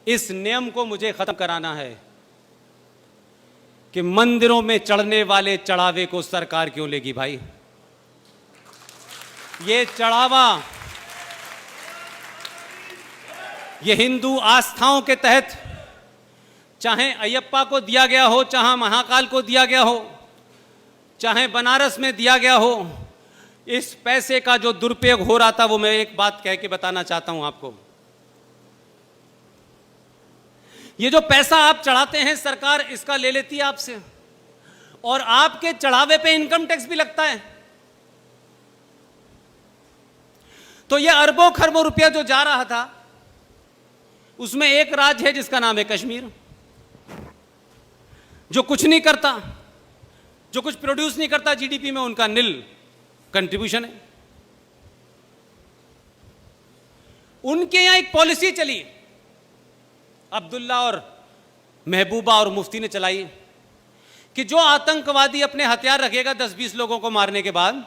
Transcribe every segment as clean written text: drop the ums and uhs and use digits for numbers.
इस नियम को मुझे खत्म कराना है कि मंदिरों में चढ़ने वाले चढ़ावे को सरकार क्यों लेगी भाई। ये चढ़ावा ये हिंदू आस्थाओं के तहत चाहे अयप्पा को दिया गया हो, चाहे महाकाल को दिया गया हो, चाहे बनारस में दिया गया हो, इस पैसे का जो दुरुपयोग हो रहा था वो मैं एक बात कह के बताना चाहता हूं आपको। ये जो पैसा आप चढ़ाते हैं सरकार इसका ले लेती है आपसे, और आपके चढ़ावे पे इनकम टैक्स भी लगता है। तो ये अरबों खरबों रुपया जो जा रहा था उसमें एक राज्य है जिसका नाम है कश्मीर, जो कुछ नहीं करता, जो कुछ प्रोड्यूस नहीं करता जीडीपी में, उनका निल कंट्रीब्यूशन है। उनके यहां एक पॉलिसी चली, अब्दुल्ला और महबूबा और मुफ्ती ने चलाई कि जो आतंकवादी अपने हथियार रखेगा 10-20 लोगों को मारने के बाद,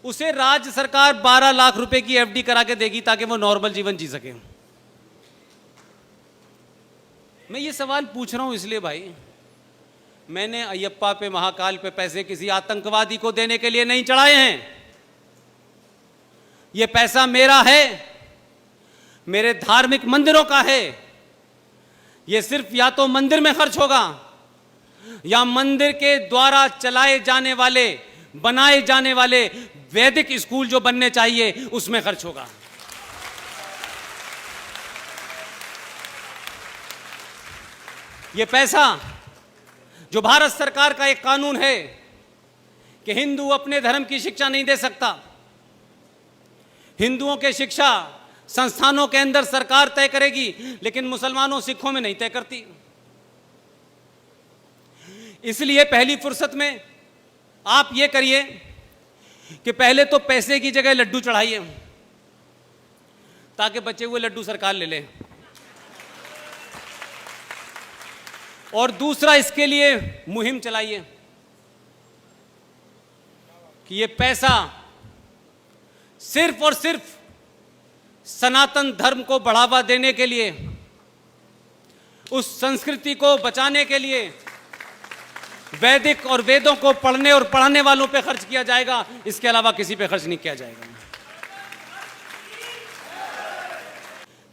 उसे राज्य सरकार 12 लाख रुपए की एफडी करा के देगी ताकि वो नॉर्मल जीवन जी सके। मैं ये सवाल पूछ रहा हूं इसलिए भाई, मैंने अयप्पा पे महाकाल पे पैसे किसी आतंकवादी को देने के लिए नहीं चढ़ाए हैं। ये पैसा मेरा है, मेरे धार्मिक मंदिरों का है। ये सिर्फ या तो मंदिर में खर्च होगा या मंदिर के द्वारा चलाए जाने वाले, बनाए जाने वाले वैदिक स्कूल जो बनने चाहिए उसमें खर्च होगा। ये पैसा जो भारत सरकार का एक कानून है कि हिंदू अपने धर्म की शिक्षा नहीं दे सकता, हिंदुओं के शिक्षा संस्थानों के अंदर सरकार तय करेगी, लेकिन मुसलमानों सिखों में नहीं तय करती। इसलिए पहली फुर्सत में आप ये करिए कि पहले तो पैसे की जगह लड्डू चढ़ाइए ताकि बचे हुए लड्डू सरकार ले ले, और दूसरा इसके लिए मुहिम चलाइए कि ये पैसा सिर्फ और सिर्फ सनातन धर्म को बढ़ावा देने के लिए, उस संस्कृति को बचाने के लिए वैदिक और वेदों को पढ़ने और पढ़ाने वालों पे खर्च किया जाएगा। इसके अलावा किसी पे खर्च नहीं किया जाएगा।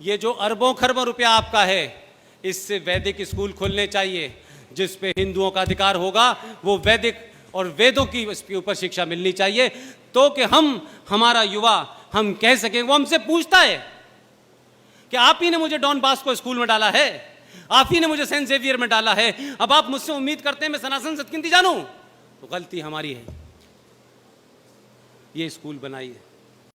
ये जो अरबों खरबों रुपया आपका है, इससे वैदिक स्कूल खुलने चाहिए जिस पे हिंदुओं का अधिकार होगा। वो वैदिक और वेदों की इसके ऊपर शिक्षा मिलनी चाहिए, तो कि हमारा युवा हम कह सकें। वो हमसे पूछता है कि आप ही ने मुझे डॉन बॉस्को स्कूल में डाला है, आप ही ने मुझे सेंट जेवियर में डाला है, अब आप मुझसे उम्मीद करते हैं मैं सनातन सतगिनती जानूं? तो गलती हमारी है। ये स्कूल बनाइए।